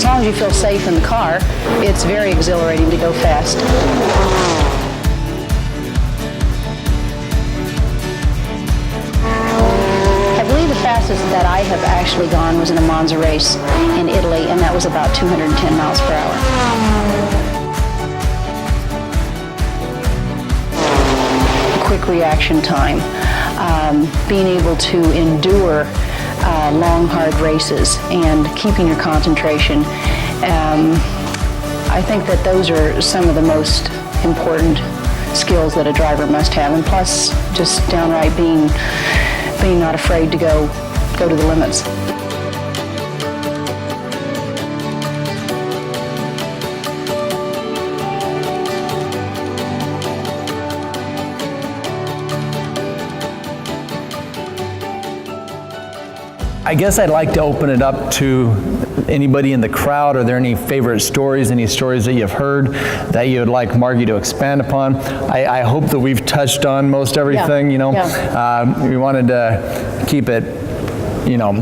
long as you feel safe in the car, it's very exhilarating to go fast. I believe the fastest that I have actually gone was in a Monza race in Italy, and that was about 210 miles per hour. Quick reaction time, being able to endure long, hard races, and keeping your concentration. I think that those are some of the most important skills that a driver must have, and plus just downright being not afraid to go to the limits. I guess I'd like to open it up to anybody in the crowd. Are there any favorite stories, any stories that you've heard that you would like Margie to expand upon? I hope that we've touched on most everything, you know. Yeah. We wanted to keep it, you know,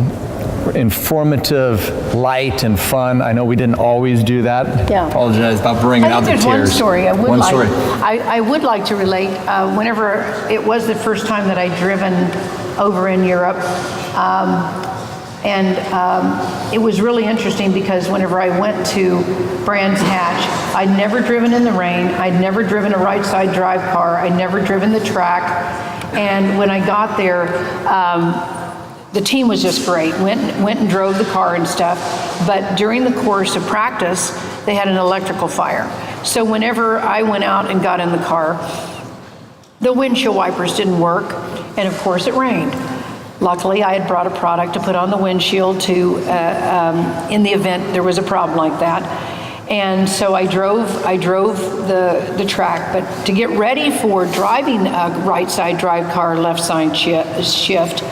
informative, light, and fun. I know we didn't always do that. Yeah. Apologize about bringing out the tears. There's one story I would like to relate. Whenever it was the first time that I'd driven over in Europe, it was really interesting because whenever I went to Brands Hatch, I'd never driven in the rain, I'd never driven a right side drive car, I'd never driven the track, and when I got there, the team was just great. Went and drove the car and stuff, but during the course of practice, they had an electrical fire. So whenever I went out and got in the car, the windshield wipers didn't work, and of course it rained. Luckily, I had brought a product to put on the windshield to, in the event there was a problem like that. And so I drove the track, but to get ready for driving a right side drive car, left side shift,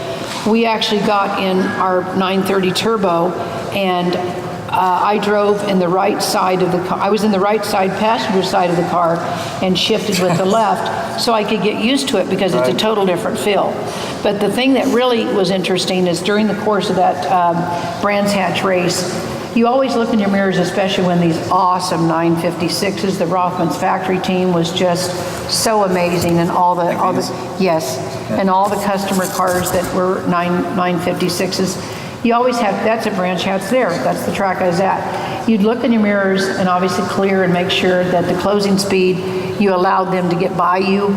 we actually got in our 930 turbo, and I drove in the right side of the car. I was in the right side passenger side of the car and shifted with the left so I could get used to it because it's a total different feel. But the thing that really was interesting is during the course of that Brands Hatch race, you always look in your mirrors, especially when these awesome 956s, the Rothman's factory team was just so amazing, and all the and all the customer cars that were 956s. You always have, that's a Brands Hatch there, that's the track I was at. You'd look in your mirrors and obviously clear and make sure that the closing speed, you allowed them to get by you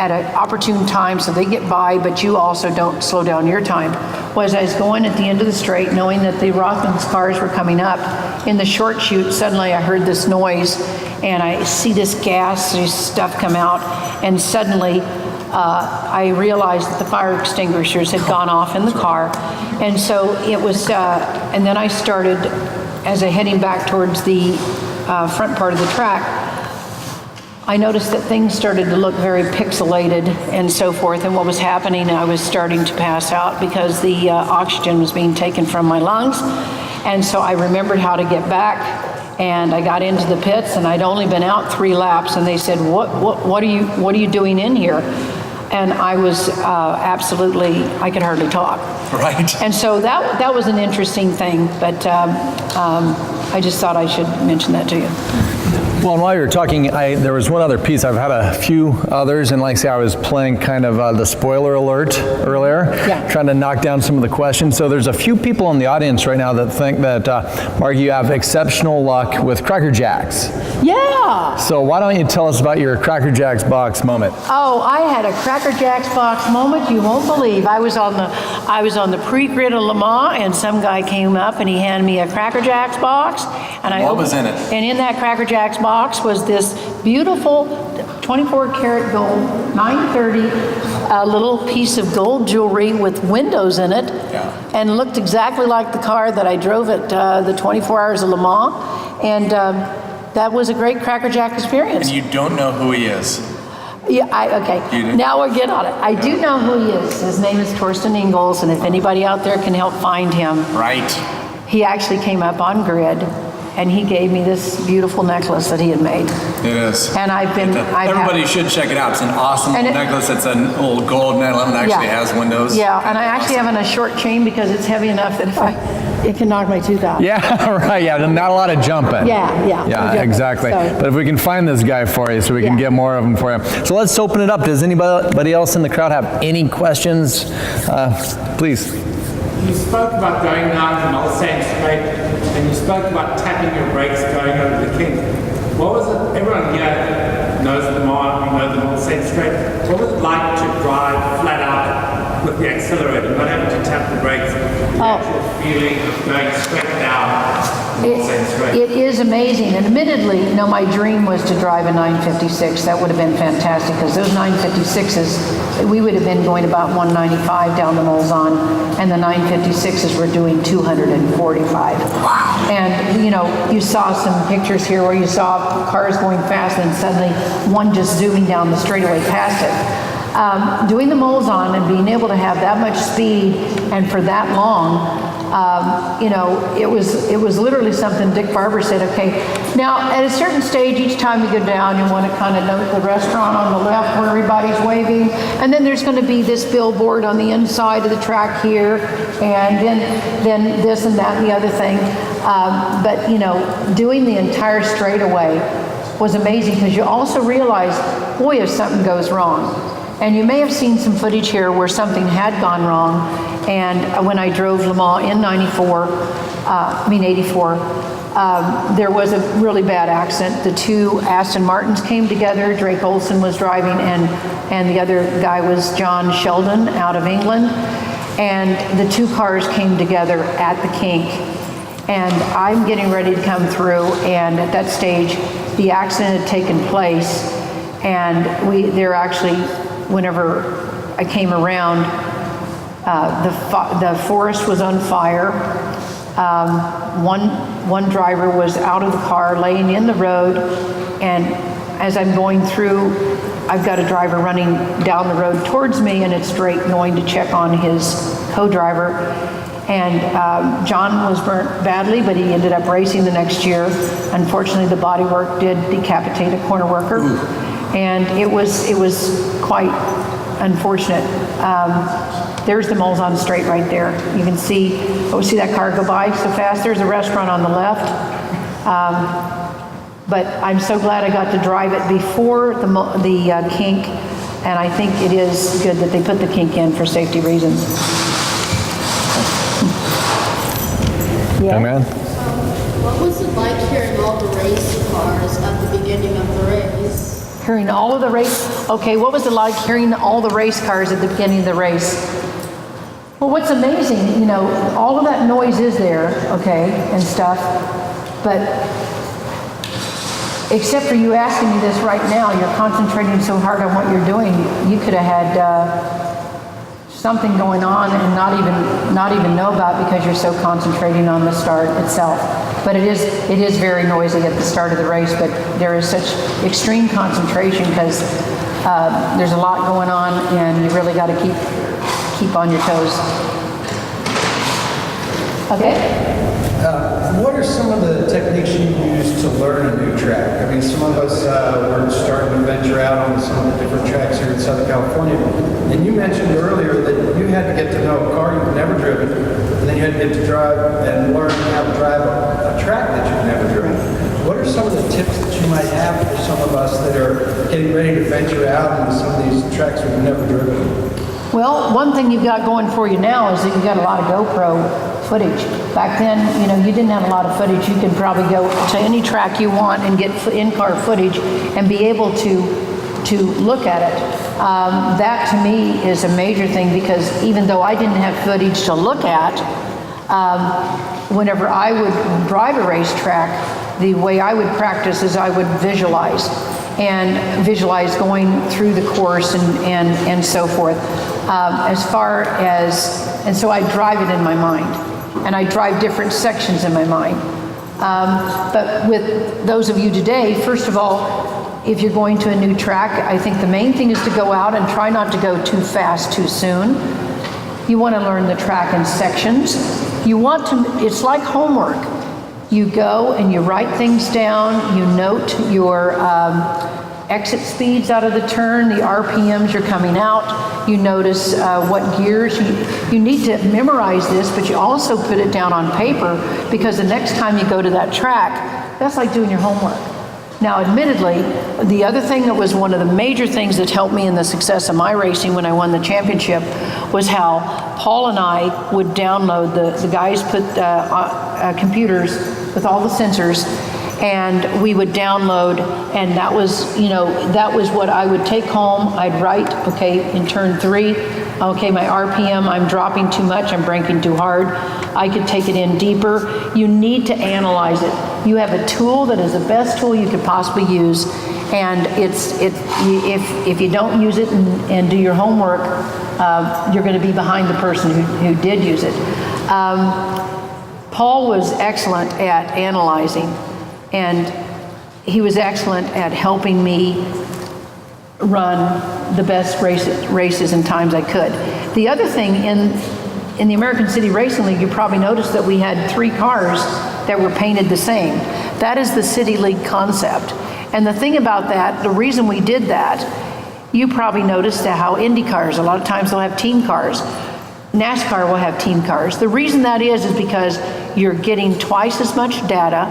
at an opportune time so they get by, but you also don't slow down your time. Was I was going at the end of the straight, knowing that the Rothman's cars were coming up, in the short chute, suddenly I heard this noise, and I see this gas, this stuff come out, and suddenly I realized that the fire extinguishers had gone off in the car. And so it was, and then I started, as I heading back towards the front part of the track, I noticed that things started to look very pixelated and so forth, and what was happening, I was starting to pass out because the oxygen was being taken from my lungs. And so I remembered how to get back, and I got into the pits, and I'd only been out 3 laps, and they said, what are you doing in here? And I was absolutely, I could hardly talk. Right. And so that was an interesting thing, but I just thought I should mention that to you. Well, and while you were talking, there was one other piece. I've had a few others, and like I say, I was playing kind of the spoiler alert earlier, trying to knock down some of the questions. So there's a few people in the audience right now that think that, Margie, you have exceptional luck with Cracker Jacks. Yeah. So why don't you tell us about your Cracker Jacks box moment? Oh, I had a Cracker Jacks box moment you won't believe. I was on the pre-grid of Le Mans, and some guy came up and he handed me a Cracker Jacks box, and what was in it? And in that Cracker Jacks box was this beautiful 24 karat gold 930 little piece of gold jewelry with windows in it, and looked exactly like the car that I drove at the 24 Hours of Le Mans, and that was a great Cracker Jack experience. And you don't know who he is? Yeah, okay. Now we're getting on it. I do know who he is. His name is Torsten Ingels, and if anybody out there can help find him. Right. He actually came up on grid, and he gave me this beautiful necklace that he had made. It is. And everybody should check it out. It's an awesome necklace. It's an old gold element. It actually has windows. Yeah, and I actually have it in a short chain because it's heavy enough that if I it can knock my tooth out. Yeah, right, yeah, not a lot of jumping. Yeah, exactly. So, but if we can find this guy for you so we can get more of them for you. So let's open it up. Does anybody else in the crowd have any questions? Please. You spoke about going down the Mulsanne Straight, and you spoke about tapping your brakes going over the King. What was it? Everyone here knows the Mulsanne Straight. What was it like to drive flat out with the accelerator, not having to tap the brakes? The actual feeling of going straight down Mulsanne Straight. it is amazing, and admittedly, my dream was to drive a 956. That would have been fantastic, because those 956s, we would have been going about 195 down the Mulsanne, and the 956s were doing 245. Wow. And, you saw some pictures here where you saw cars going fast, and suddenly one just zooming down the straightaway past it. Doing the Mulsanne and being able to have that much speed and for that long, it was literally something Dick Barber said, okay, now at a certain stage, each time you go down, you want to kind of note the restaurant on the left where everybody's waving, and then there's going to be this billboard on the inside of the track here, and then this and that and the other thing. But doing the entire straightaway was amazing, because you also realize, boy, if something goes wrong. And you may have seen some footage here where something had gone wrong. And when I drove Le Mans in 84, there was a really bad accident. The two Aston Martins came together. Drake Olsen was driving, and the other guy was John Sheldon out of England. And the two cars came together at the kink. And I'm getting ready to come through, and at that stage, the accident had taken place. And they're actually, whenever I came around, the forest was on fire. One driver was out of the car, laying in the road, and as I'm going through, I've got a driver running down the road towards me, and it's Drake going to check on his co-driver. And John was burnt badly, but he ended up racing the next year. Unfortunately, the bodywork did decapitate a corner worker. And it was quite unfortunate. There's the Mulsanne Straight right there. You can see that car go by so fast. There's a restaurant on the left. But I'm so glad I got to drive it before the kink, and I think it is good that they put the kink in for safety reasons. Yeah. Amen. What was it like hearing all the race cars at the beginning of the race? Hearing all of the race, okay, what was it like hearing all the race cars at the beginning of the race? Well, what's amazing, all of that noise is there, okay, and stuff, but except for you asking me this right now, you're concentrating so hard on what you're doing, you could have had something going on and not even know about, because you're so concentrating on the start itself. But it is very noisy at the start of the race, but there is such extreme concentration, because there's a lot going on, and you really got to keep on your toes. Okay. What are some of the techniques you use to learn a new track? I mean, some of us were starting to venture out on some of the different tracks here in Southern California. And you mentioned earlier that you had to get to know a car you've never driven, and then you had to get to drive and learn how to drive a track that you've never driven. What are some of the tips that you might have for some of us that are getting ready to venture out into some of these tracks we've never driven? Well, one thing you've got going for you now is that you've got a lot of GoPro footage. Back then, you didn't have a lot of footage. You could probably go to any track you want and get in-car footage and be able to look at it. That to me is a major thing, because even though I didn't have footage to look at, whenever I would drive a racetrack, the way I would practice is I would visualize going through the course and so forth. And so I drive it in my mind, and I drive different sections in my mind. But with those of you today, first of all, if you're going to a new track, I think the main thing is to go out and try not to go too fast too soon. You want to learn the track in sections. It's like homework. You go and you write things down, you note exit speeds out of the turn, the RPMs you're coming out. You notice what gears. You need to memorize this, but you also put it down on paper, because the next time you go to that track, that's like doing your homework. Now, admittedly, the other thing that was one of the major things that helped me in the success of my racing when I won the championship was how Paul and I would download, the guys put computers with all the sensors, and we would download, and that was, that was what I would take home. I'd write, okay, in turn 3, okay, my RPM, I'm dropping too much, I'm braking too hard. I could take it in deeper. You need to analyze it. You have a tool that is the best tool you could possibly use, and if you don't use it and do your homework, you're going to be behind the person who did use it. Paul was excellent at analyzing, and he was excellent at helping me run the best races and times I could. The other thing, in the American City Racing League, you probably noticed that we had 3 cars that were painted the same. That is the City League concept. And the thing about that, the reason we did that, you probably noticed how Indy cars, a lot of times they'll have team cars. NASCAR will have team cars. The reason that is because you're getting twice as much data,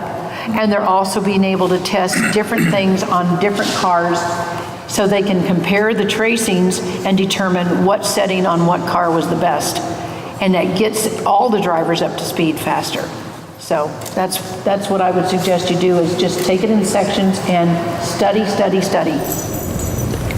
and they're also being able to test different things on different cars, so they can compare the tracings and determine what setting on what car was the best. And that gets all the drivers up to speed faster. So that's what I would suggest you do, is just take it in sections and study, study, study.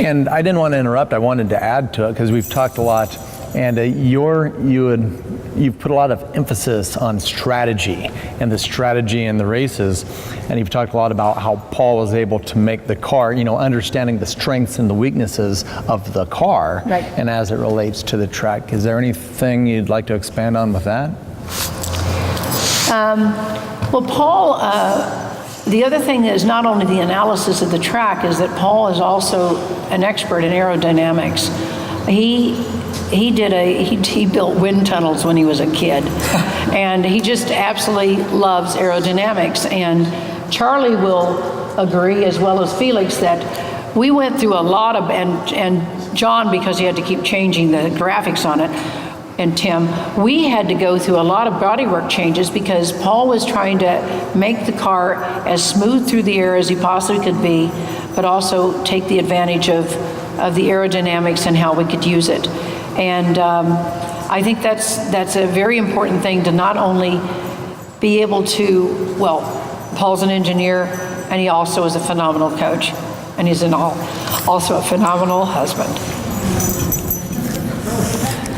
And I didn't want to interrupt. I wanted to add to it, because we've talked a lot, and you've put a lot of emphasis on strategy and the strategy in the races, and you've talked a lot about how Paul was able to make the car, understanding the strengths and the weaknesses of the car, right, and as it relates to the track. Is there anything you'd like to expand on with that? Well, Paul, the other thing is not only the analysis of the track, is that Paul is also an expert in aerodynamics. He built wind tunnels when he was a kid, and he just absolutely loves aerodynamics. And Charlie will agree, as well as Felix, that we went through a lot of, and John, because he had to keep changing the graphics on it, and Tim, we had to go through a lot of bodywork changes, because Paul was trying to make the car as smooth through the air as he possibly could be, but also take the advantage of the aerodynamics and how we could use it. And I think that's a very important thing, to not only be able to, well, Paul's an engineer, and he also is a phenomenal coach, and he's also a phenomenal husband.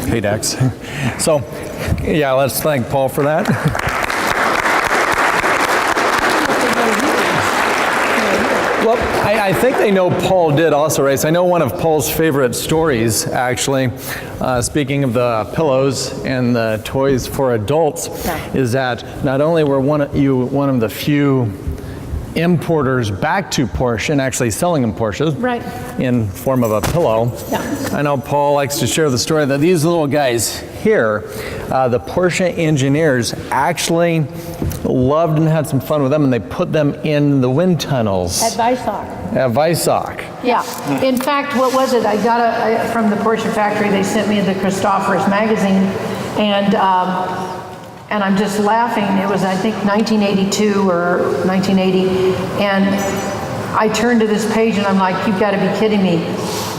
Hey, Dex. So, yeah, let's thank Paul for that. Well, I think they know Paul did also race. I know one of Paul's favorite stories, actually, speaking of the pillows and the toys for adults, is that not only were one of the few importers back to Porsche and actually selling them Porsches, right, in form of a pillow. Yeah. I know Paul likes to share the story that these little guys here, the Porsche engineers actually loved and had some fun with them, and they put them in the wind tunnels. At Vizion. At Vizion. Yeah. In fact, what was it? I got from the Porsche factory, they sent me the Christophorus magazine, and I'm just laughing. It was, I think, 1982 or 1980, and I turned to this page and I'm like, you've got to be kidding me.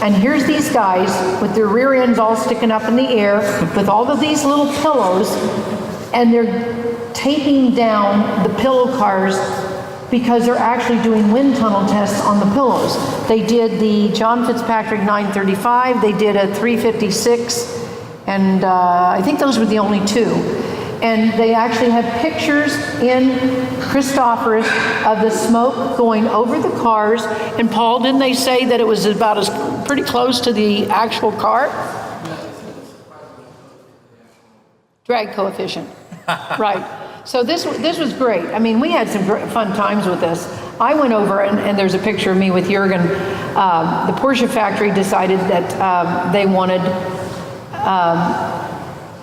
And here's these guys with their rear ends all sticking up in the air with all of these little pillows, and they're taping down the pillow cars because they're actually doing wind tunnel tests on the pillows. They did the John Fitzpatrick 935, they did a 356, and I think those were the only 2. And they actually have pictures in Christophorus of the smoke going over the cars. And Paul, didn't they say that it was about as pretty close to the actual car? Drag coefficient. Right. So this was great. I mean, we had some fun times with this. I went over, and there's a picture of me with Jürgen. The Porsche factory decided that they wanted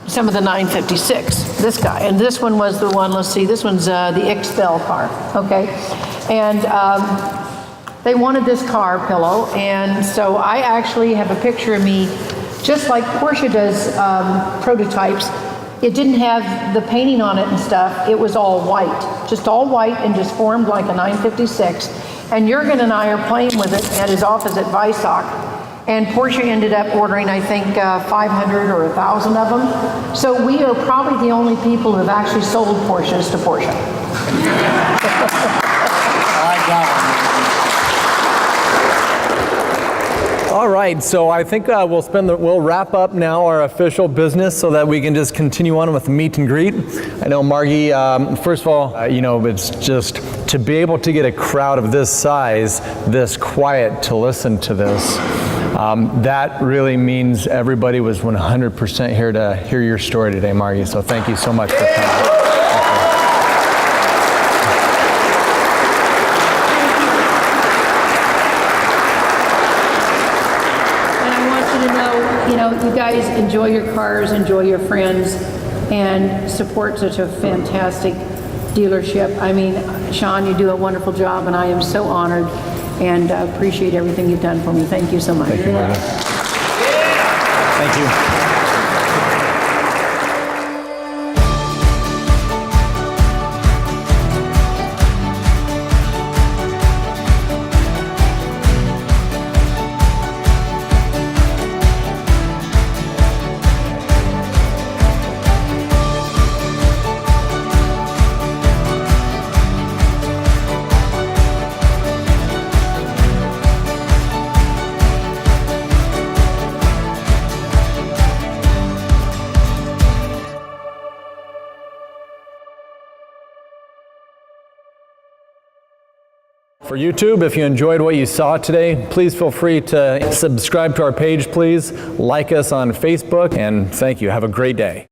some of the 956, this guy. And this one was the one, let's see, this one's the XFL car, okay? And They wanted this car pillow, and so I actually have a picture of me, just like Porsche does prototypes. It didn't have the painting on it and stuff. It was all white, just all white, and just formed like a 956. And Jurgen and I are playing with it at his office at Vizion. And Porsche ended up ordering, I think, 500 or 1,000 of them. So we are probably the only people who have actually sold Porsches to Porsche. I got it. All right, so I think we'll wrap up now our official business so that we can just continue on with the meet and greet. I know, Margie, first of all, it's just to be able to get a crowd of this size, this quiet to listen to this, that really means everybody was 100% here to hear your story today, Margie. So thank you so much for coming. You guys enjoy your cars, enjoy your friends, and support such a fantastic dealership. I mean, Shawn, you do a wonderful job, and I am so honored and appreciate everything you've done for me. Thank you so much. Thank you, Margie. Thank you. For YouTube, if you enjoyed what you saw today, please feel free to subscribe to our page, please. Like us on Facebook, and thank you. Have a great day.